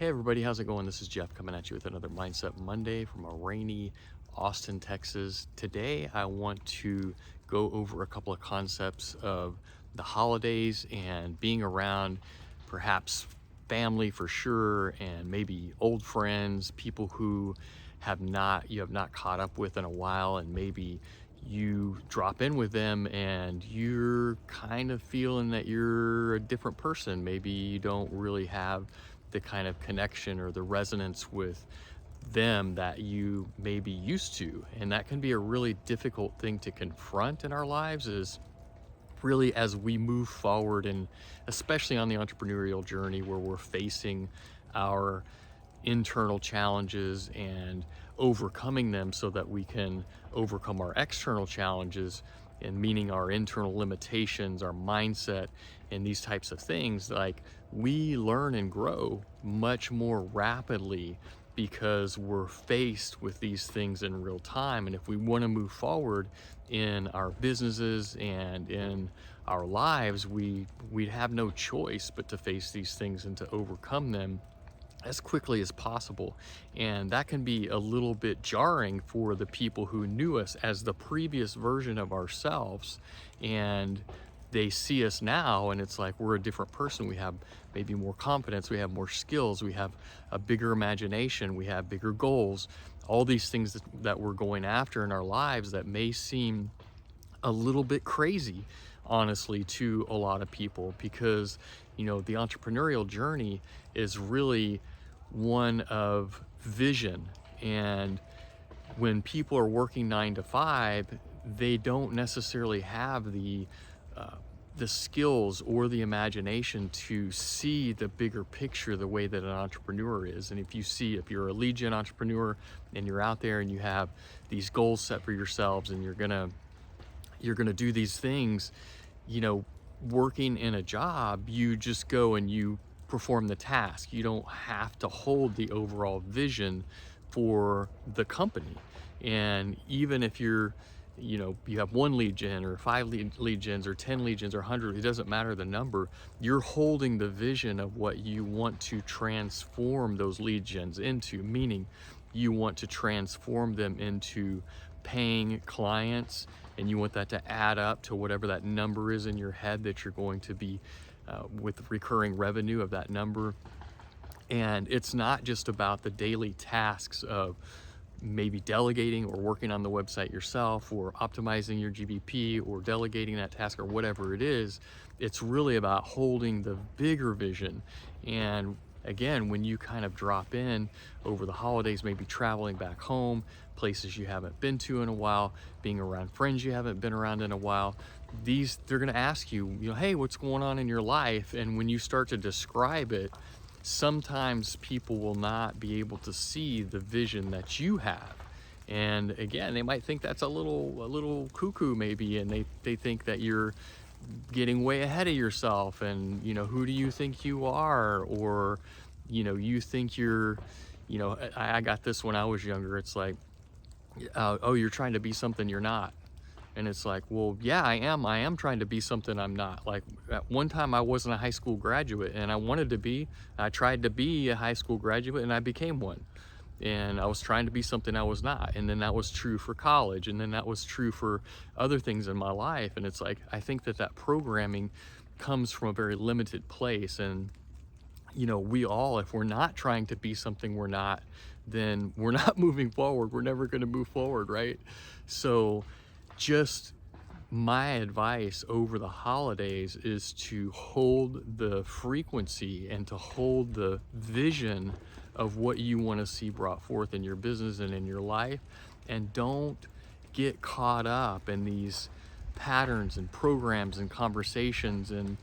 Hey everybody, how's it going? This is Jeff coming at you with another Mindset Monday from a rainy Austin, Texas. Today I want to go over a couple of concepts of the holidays and being around perhaps family for sure, and maybe old friends, people who you have not caught up with in a while, and maybe you drop in with them and you're kind of feeling that you're a different person. Maybe you don't really have the kind of connection or the resonance with them that you may be used to. And that can be a really difficult thing to confront in our lives, is really as we move forward, and especially on the entrepreneurial journey where we're facing our internal challenges and overcoming them so that we can overcome our external challenges, and meaning our internal limitations, our mindset, and these types of things. Like, we learn and grow much more rapidly because we're faced with these things in real time. And if we want to move forward in our businesses and in our lives, we'd have no choice but to face these things and to overcome them as quickly as possible. And that can be a little bit jarring for the people who knew us as the previous version of ourselves, and they see us now and it's like we're a different person. We have maybe more confidence, we have more skills, we have a bigger imagination, we have bigger goals, all these things that we're going after in our lives that may seem a little bit crazy, honestly, to a lot of people, because the entrepreneurial journey is really one of vision. And when people are working 9 to 5, they don't necessarily have the skills or the imagination to see the bigger picture the way that an entrepreneur is. And if you're a lead gen entrepreneur and you're out there and you have these goals set for yourselves, and you're gonna do these things, working in a job, you just go and you perform the task. You don't have to hold the overall vision for the company. And even if you have one lead gen or five lead gens or 10 lead gens or 100, it doesn't matter the number, you're holding the vision of what you want to transform those lead gens into, meaning you want to transform them into paying clients, and you want that to add up to whatever that number is in your head that you're going to be with recurring revenue of that number. And it's not just about the daily tasks of maybe delegating or working on the website yourself or optimizing your GBP or delegating that task or whatever it is. It's really about holding the bigger vision. And again, when you kind of drop in over the holidays, maybe traveling back home, places you haven't been to in a while, being around friends you haven't been around in a while, they're going to ask you, hey, what's going on in your life? And when you start to describe it, sometimes people will not be able to see the vision that you have. And again, they might think that's a little cuckoo maybe, and they think that you're getting way ahead of yourself, and who do you think you are? Or you think I got this when I was younger. It's like, oh, you're trying to be something you're not. And it's like, well, yeah, I am trying to be something I'm not. Like, at one time I wasn't a high school graduate, and I tried to be a high school graduate, and I became one. And I was trying to be something I was not. And then that was true for college, and then that was true for other things in my life. And it's like, I think that programming comes from a very limited place. And we all, if we're not trying to be something we're not, then we're not moving forward. We're never going to move forward, right? So just my advice over the holidays is to hold the frequency and to hold the vision of what you want to see brought forth in your business and in your life. And don't get caught up in these patterns and programs and conversations and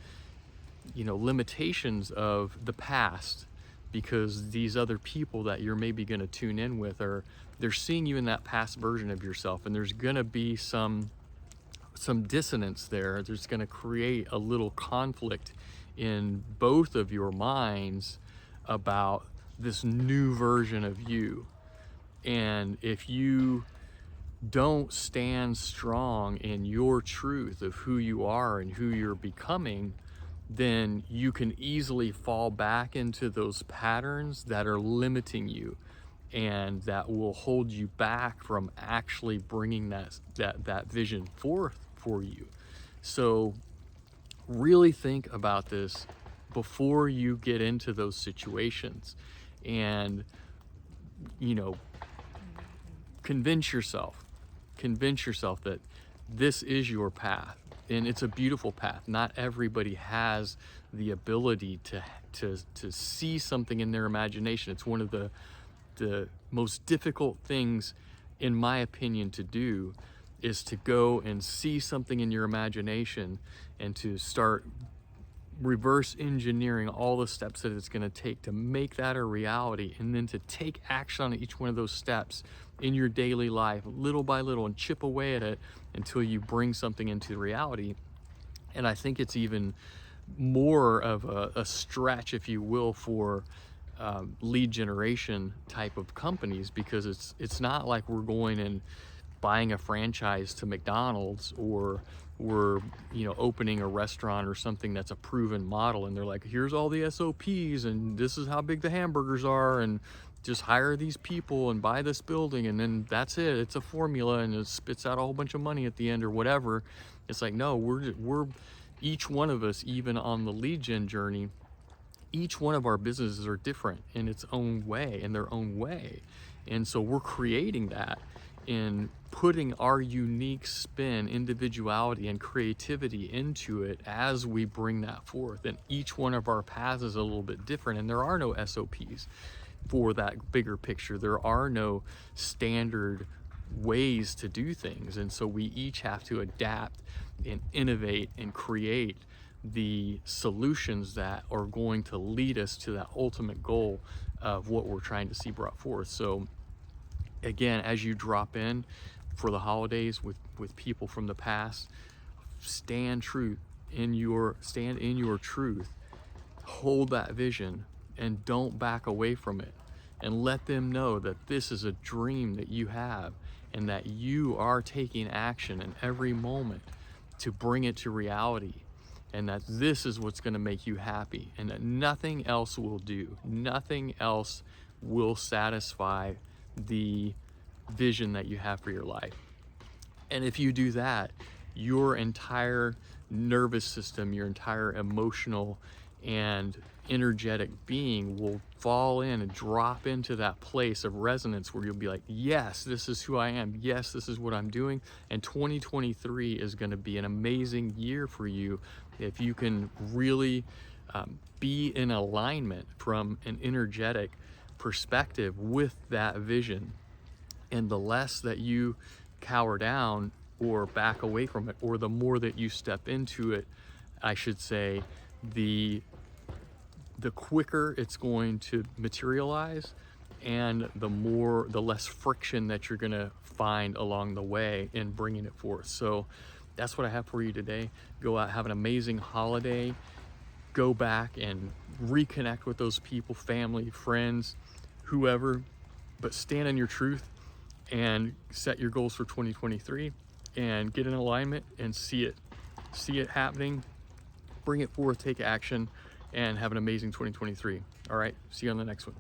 limitations of the past, because these other people that you're maybe going to tune in with they're seeing you in that past version of yourself, and there's going to be some dissonance there. There's going to create a little conflict in both of your minds about this new version of you. And if you don't stand strong in your truth of who you are and who you're becoming, then you can easily fall back into those patterns that are limiting you and that will hold you back from actually bringing that vision forth for you. So really think about this before you get into those situations, and you know, convince yourself that this is your path, and it's a beautiful path. Not everybody has the ability to see something in their imagination. It's one of the most difficult things, in my opinion, to do, is to go and see something in your imagination and to start reverse engineering all the steps that it's going to take to make that a reality, and then to take action on each one of those steps in your daily life, little by little, and chip away at it until you bring something into reality. And I think it's even more of a stretch, if you will, for lead generation type of companies, because it's not like we're going and buying a franchise to McDonald's, or we're opening a restaurant or something that's a proven model and they're like, here's all the SOPs and this is how big the hamburgers are, and just hire these people and buy this building, and then that's it. It's a formula and it spits out a whole bunch of money at the end or whatever. It's like, no, we're each one of us, even on the lead gen journey, each one of our businesses are different in its own way, in their own way. And so we're creating that in putting our unique spin, individuality, and creativity into it as we bring that forth. And each one of our paths is a little bit different, and there are no SOPs for that bigger picture. There are no standard ways to do things. And so we each have to adapt and innovate and create the solutions that are going to lead us to that ultimate goal of what we're trying to see brought forth. So again, as you drop in for the holidays with people from the past, stand in your truth, hold that vision, and don't back away from it, and let them know that this is a dream that you have, and that you are taking action in every moment to bring it to reality, and that this is what's going to make you happy, and that nothing else will do. Nothing else will satisfy the vision that you have for your life. And if you do that, your entire nervous system, your entire emotional and energetic being will fall in and drop into that place of resonance where you'll be like, yes, this is who I am. Yes, this is what I'm doing. And 2023 is going to be an amazing year for you if you can really be in alignment from an energetic perspective with that vision. And the less that you cower down or back away from it, or the more that you step into it, I should say, the quicker it's going to materialize, and the less friction that you're gonna find along the way in bringing it forth. So that's what I have for you today. Go out, have an amazing holiday. Go back and reconnect with those people, family, friends, whoever, but stand in your truth and set your goals for 2023 and get in alignment and see it happening. Bring it forth, take action, and have an amazing 2023. All right, see you on the next one.